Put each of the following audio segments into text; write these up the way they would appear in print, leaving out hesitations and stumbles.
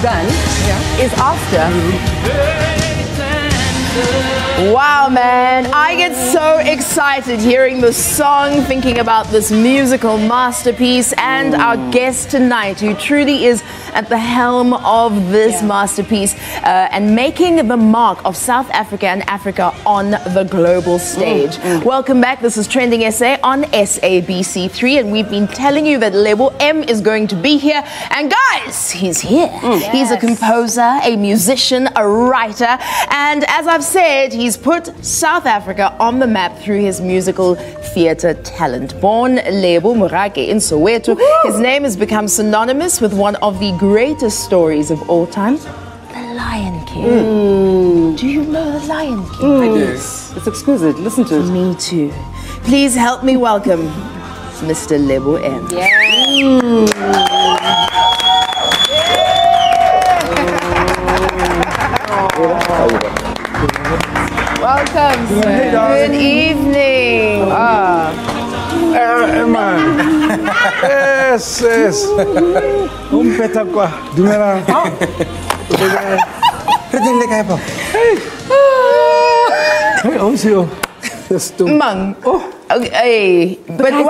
done is after. Wow, man, I get so excited hearing this song, thinking about this musical masterpiece, and our guest tonight, who truly is at the helm of this masterpiece and making the mark of South Africa and Africa on the global stage. Welcome back. This is TrendingSA on SABC3, and we've been telling you that Lebo M is going to be here, and guys, he's here. He's a composer, a musician, a writer, and as I've said, he's put South Africa on the map through his musical theatre talent. Born Lebo Morake in Soweto, his name has become synonymous with one of the greatest stories of all time, The Lion King. Do you know The Lion King? Yes. It's exquisite. Listen to it. Me too. Please help me welcome Mr. Lebo M. Welcome, sir. Good evening. Yes, yes. Umpeta kwa. Dumela. Pretende kaya po. Hey, Osio. Mang. Oh. Okay. But well,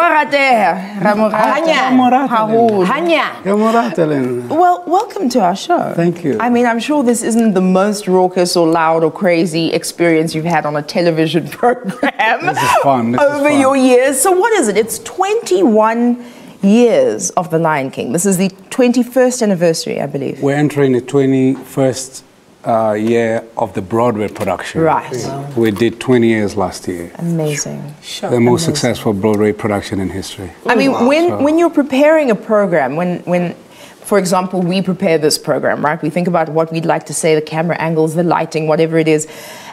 welcome to our show. Thank you. I mean, I'm sure this isn't the most raucous or loud or crazy experience you've had on a television program. This is fun. Over your years. So what is it? It's 21 years of The Lion King. This is the 21st anniversary, I believe. We're entering the 21st year of the Broadway production. Right. We did 20 years last year. Amazing. The most successful Broadway production in history. I mean, when you're preparing a program, when for example, we prepare this program, right? We think about what we'd like to say, the camera angles, the lighting, whatever it is.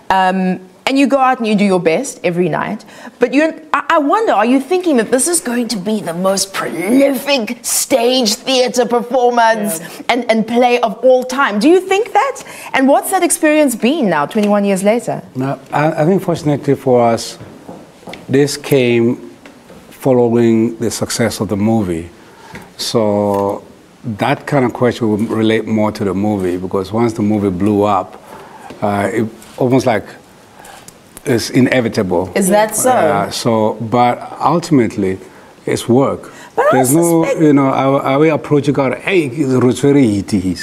And you go out and you do your best every night. But I wonder, are you thinking that this is going to be the most prolific stage theatre performance and play of all time? Do you think that? And what's that experience been now, 21 years later? No, I think fortunately for us, this came following the success of the movie. So that kind of question would relate more to the movie, because once the movie blew up, it almost like it's inevitable. Is that so? But ultimately, it's work. But there's no, you know, our way approach it, hey, it's very easy.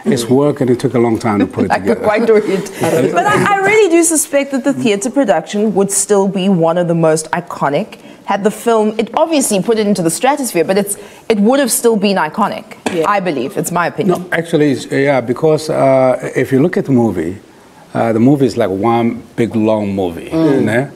It's work, and it took a long time to put it together. I could quite do it. But I really do suspect that the theatre production would still be one of the most iconic. Had the film, it obviously put it into the stratosphere, but it would have still been iconic, I believe. It's my opinion. No, actually, yeah, because if you look at the movie is like one big long movie. You know?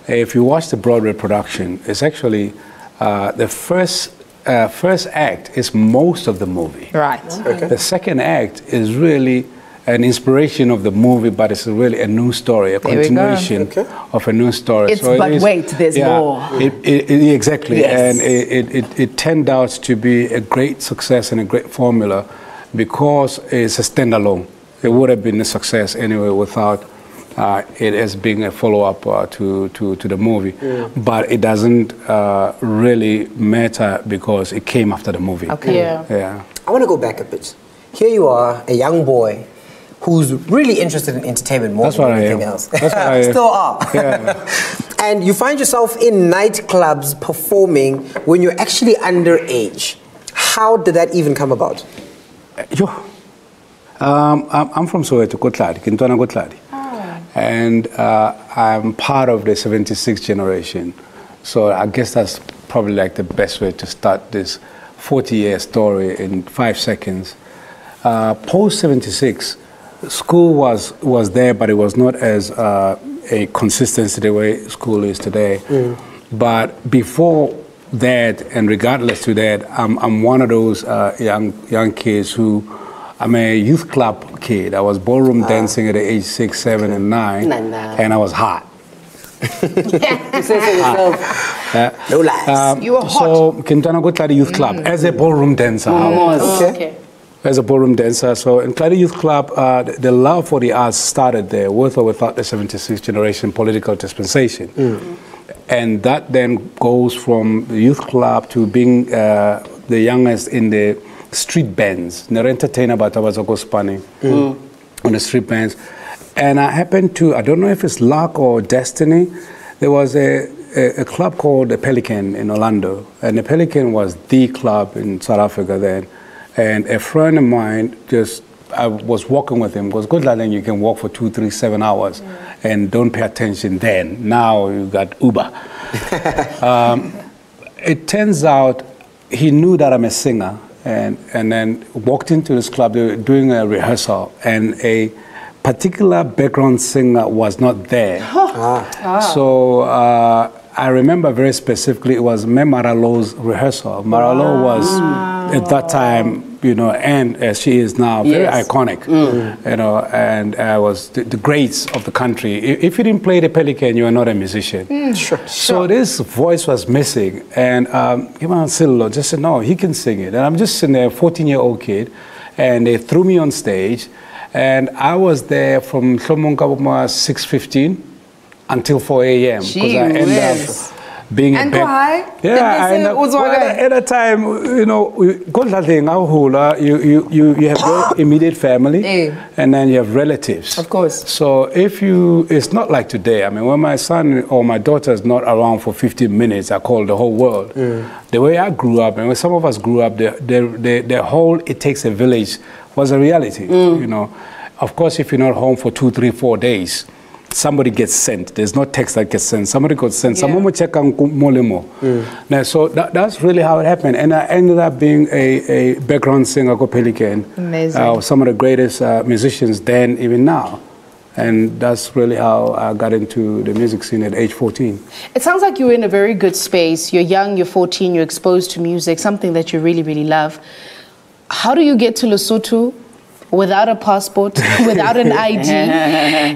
If you watch the Broadway production, it's actually the first act is most of the movie. Right. Okay. The second act is really an inspiration of the movie, but it's really a new story, a continuation of a new story. It's wait, there's more. Exactly, yes. And it turned out to be a great success and a great formula because it's a standalone. It would have been a success anyway without it as being a follow-up to the movie. But it doesn't really matter because it came after the movie. Okay. Yeah. I want to go back a bit. Here you are, a young boy who's really interested in entertainment more than anything else. That's what I am. Still are. Yeah. And you find yourself in nightclubs performing when you're actually underage. How did that even come about? I'm from Soweto, Kotladi, Kintwana Kotladi. And I'm part of the 76 generation. So I guess that's probably like the best way to start this 40-year story in 5 seconds. Post-76, school was there, but it was not as a consistency the way school is today. But before that, and regardless to that, I'm one of those young kids who, I'm a youth club kid. I was ballroom dancing at the age 6, 7, and 9, and I was hot. You say so yourself. No lies. You were hot. So, Kintwana Kotladi Youth Club, as a ballroom dancer. Okay. As a ballroom dancer. So in Kotladi Youth Club, the love for the arts started there, with or without the 76 generation political dispensation. And that then goes from the youth club to being the youngest in the street bands. They're entertainer, but I was also spanning on the street bands. And I happened to, I don't know if it's luck or destiny, there was a club called the Pelican in Orlando. And the Pelican was the club in South Africa then. And a friend of mine I was walking with him, because good landing you can walk for 2, 3, 7 hours and don't pay attention then. Now you got Uber. It turns out he knew that I'm a singer and then walked into this club. They were doing a rehearsal and a particular background singer was not there. So I remember very specifically it was Maralo's rehearsal. Maralo was at that time, you know, and as she is now, very iconic, you know, and was the greats of the country. If you didn't play the Pelican, you were not a musician. So this voice was missing, and Ivan Sillo just said, no, he can sing it. And I'm just sitting there, a 14-year-old kid, and they threw me on stage, and I was there from 6:15 until 4 a.m. because I ended up being a back. At that time, you know, you have your immediate family and then you have relatives. Of course. So it's not like today. I mean, when my son or my daughter is not around for 15 minutes, I call the whole world. The way I grew up, and when some of us grew up, the whole "it takes a village" was a reality. You know, of course, if you're not home for 2, 3, 4 days, somebody gets sent. There's no text that gets sent. Somebody got sent. Someone will check on Molemo. Now, so that's really how it happened. And I ended up being a background singer called Pelican. Amazing. Some of the greatest musicians then, even now. And that's really how I got into the music scene at age 14. It sounds like you're in a very good space. You're young, you're 14, you're exposed to music, something that you really, really love. How do you get to Lesotho without a passport, without an ID,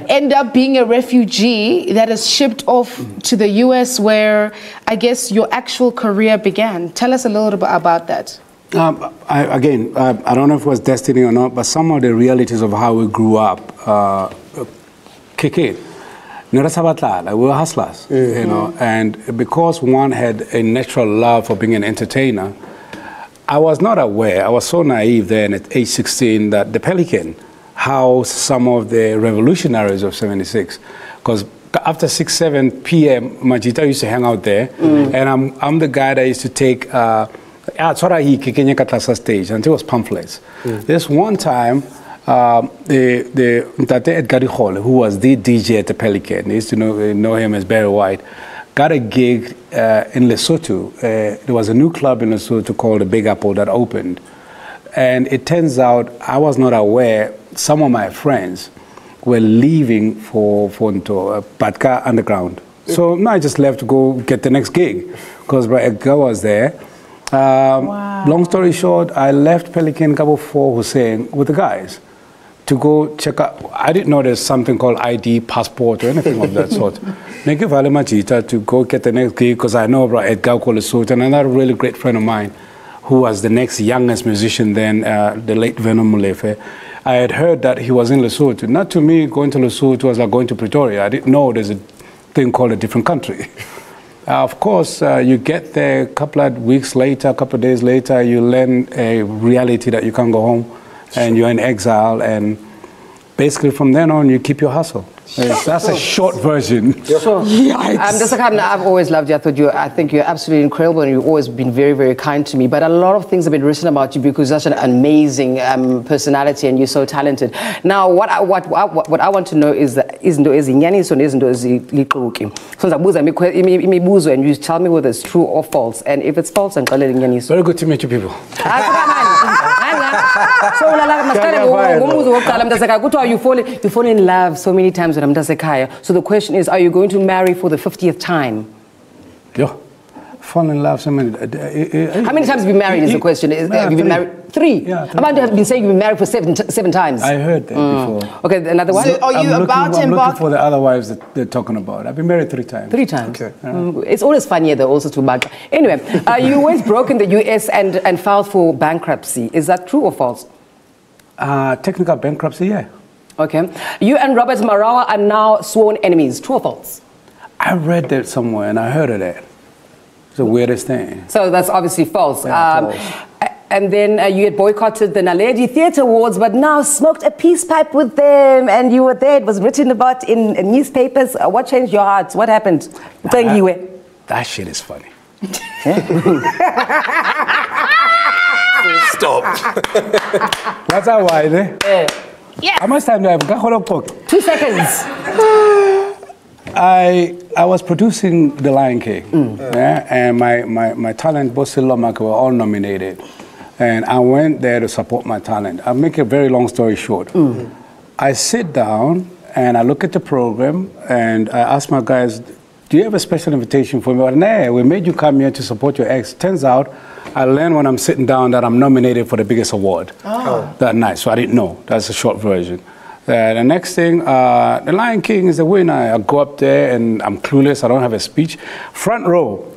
end up being a refugee that is shipped off to the US where I guess your actual career began? Tell us a little bit about that. I don't know if it was destiny or not, but some of the realities of how we grew up kick in. We were hustlers, you know, and because one had a natural love for being an entertainer, I was not aware, I was so naive then at age 16 that the Pelican housed some of the revolutionaries of 76. Because after 6, 7 p.m., Majita used to hang out there, and I'm the guy that used to take stage until it was pamphlets. This one time, the Mtate Edgar Hall, who was the DJ at the Pelican, they used to know him as Barry White, got a gig in Lesotho. There was a new club in Lesotho called the Big Apple that opened. And it turns out, I was not aware, some of my friends were leaving for Patka Underground. So no, I just left to go get the next gig because Edgar was there. Long story short, I left Pelican Cabo for Hussein with the guys to go check out. I didn't know there's something called ID, passport, or anything of that sort. Thank you, Majita, to go get the next gig because I know about Edgar Kolesot and another really great friend of mine who was the next youngest musician then, the late Venom Mulefe. I had heard that he was in Lesotho. Not to me, going to Lesotho was like going to Pretoria. I didn't know there's a thing called a different country. Of course, you get there a couple of weeks later, a couple of days later, you learn a reality that you can't go home and you're in exile. And basically from then on, you keep your hustle. That's a short version. I've always loved you. I think you're absolutely incredible and you've always been very, very kind to me. But a lot of things have been written about you because you're such an amazing personality and you're so talented. Now, what I want to know is and you tell me whether it's true or false. And if it's false, I'm calling Nyaniso. Very good to meet you people. You fall in love so many times with Mtasekaya. So the question is, are you going to marry for the 50th time? Yeah. Fall in love so many. How many times have you been married is the question. Have you been married? 3? Yeah, 3. Amanda has been saying you've been married for seven times. I heard that before. Okay, another one? So are you about to embark? I'm looking for the other wives that they're talking about. I've been married 3 times. 3 times? Okay. It's always funnier though also to back. Anyway, you went broke in the US and filed for bankruptcy. Is that true or false? Technical bankruptcy, yeah. Okay. You and Robert Marawa are now sworn enemies. True or false? I read that somewhere and I heard of that. It's the weirdest thing. So that's obviously false. Yeah, false. And then you had boycotted the Naledi Theatre Awards, but now smoked a peace pipe with them, and you were there. It was written about in newspapers. What changed your heart? What happened? That shit is funny. Stop. That's how I Yes. How much time do I have? 2 seconds. I was producing The Lion King, yeah, and my talent, Bosi Lomaka, were all nominated. And I went there to support my talent. I'll make a very long story short. I sit down and I look at the program and I ask my guys, do you have a special invitation for me? Well, nah, we made you come here to support your ex. Turns out, I learned when I'm sitting down that I'm nominated for the biggest award that night. So I didn't know. That's a short version. The next thing, The Lion King is the winner. I go up there and I'm clueless. I don't have a speech. Front row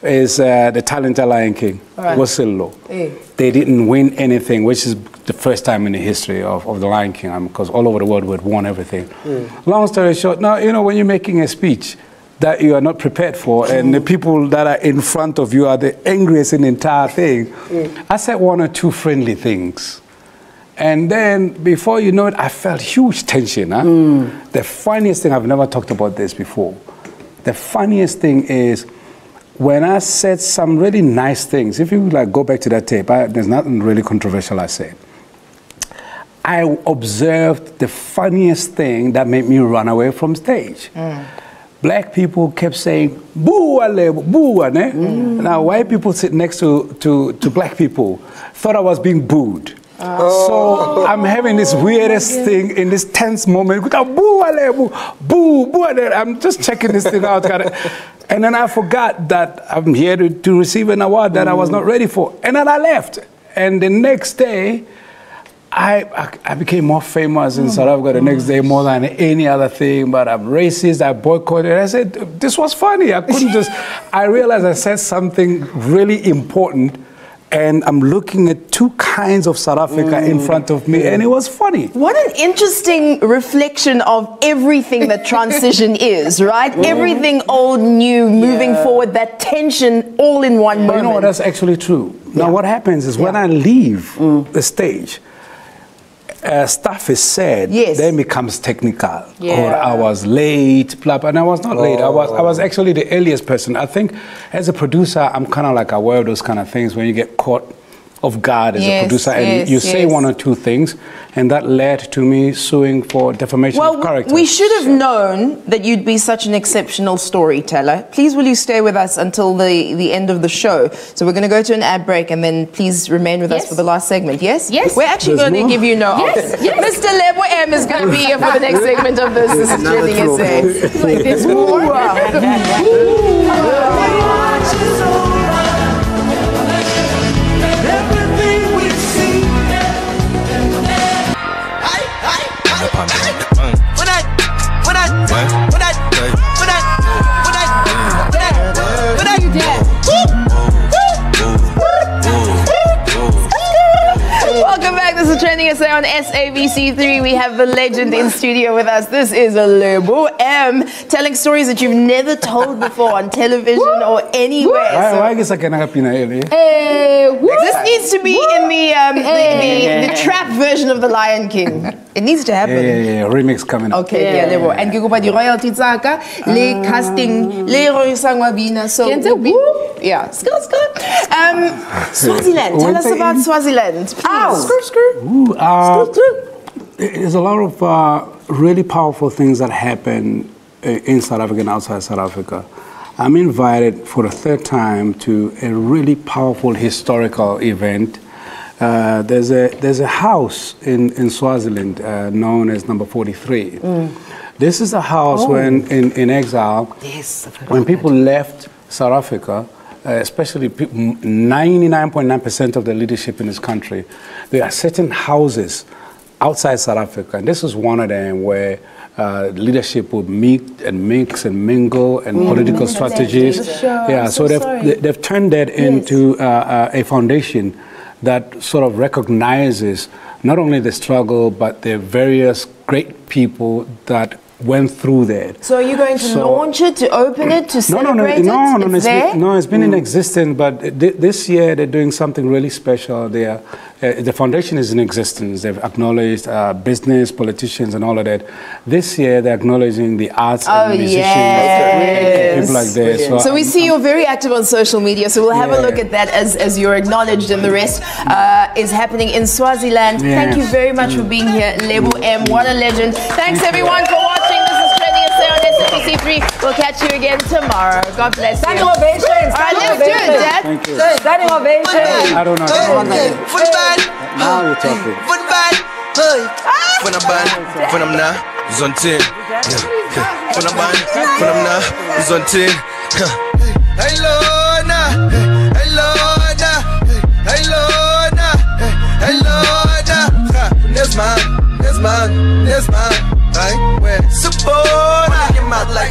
is the talented Lion King, Wasillo. They didn't win anything, which is the first time in the history of The Lion King, because all over the world we had won everything. Long story short, now, you know, when you're making a speech that you are not prepared for, and the people that are in front of you are the angriest in the entire thing, I said one or two friendly things. And then, before you know it, I felt huge tension. The funniest thing, I've never talked about this before. The funniest thing is, when I said some really nice things, if you like go back to that tape, there's nothing really controversial I said. I observed the funniest thing that made me run away from stage. Black people kept saying, boo, Lebo, boo, ne? Now, white people sit next to black people thought I was being booed. So I'm having this weirdest thing in this tense moment. Boo, Lebo, boo, boo. I'm just checking this thing out. And then I forgot that I'm here to receive an award that I was not ready for. And then I left. And the next day, I became more famous in South Africa the next day more than any other thing, but I'm racist, I boycotted. I said, this was funny. I couldn't just, I realized I said something really important, and I'm looking at two kinds of South Africa in front of me, and it was funny. What an interesting reflection of everything that transition is, right? Everything old, new, moving forward, that tension all in one moment. You know what, that's actually true. Now what happens is when I leave the stage, stuff is said, then becomes technical. Or I was late, blah, blah. And I was not late. I was actually the earliest person. I think as a producer, I'm kind of like aware of those kind of things when you get caught off guard as a producer and you say one or two things, and that led to me suing for defamation of character. We should have known that you'd be such an exceptional storyteller. Please will you stay with us until the end of the show. So we're going to go to an ad break, and then please remain with us for the last segment. Yes? Yes. We're actually going to give you no option. Mr. Lebo M is going to be here for the next segment of this. This is TrendingSA. Like this more. Welcome back. This is TrendingSA on SABC3. We have the legend in studio with us. This is Lebo M, telling stories that you've never told before on television or anywhere. This This needs to be in the trap version of The Lion King. It needs to happen. Remix coming up. Okay, yeah, Lebo. And ke kopa di royalty tsaka le casting le roisang wa bina. So yeah, Swaziland. Tell us about Swaziland, please. There's a lot of really powerful things that happen in South Africa and outside South Africa. I'm invited for the third time to a really powerful historical event. There's a house in Swaziland known as number 43. This is a house when in Exile, when people left South Africa, especially 99.9% of the leadership in this country, there are certain houses outside South Africa, and this is one of them where leadership would meet and mix and mingle and political strategies. So they've turned that into a foundation that sort of recognizes not only the struggle but the various great people that went through that. So are you going to launch it, to open it, to celebrate it? It's been in existence, but this year they're doing something really special. The foundation is in existence. They've acknowledged business, politicians, and all of that. This year they're acknowledging the arts and musicians, people like that. So we see you're very active on social media, so we'll have a look at that as you're acknowledged, and the rest is happening in Swaziland. Thank you very much for being here, Lebo M. What a legend. Thanks everyone for watching. This is TrendingSA on SABC3. We'll catch you again tomorrow. God bless you. Standing ovation. All right, let's do it, Dad. Thank you. Standing ovation. I don't know. Now you're talking. When I'm now, it's on 10. When I'm now, it's on 10. Hey Lorna, hey Lorna, hey Lorna, hey Lorna. That's mine. Right? Where? Support. Your mouth like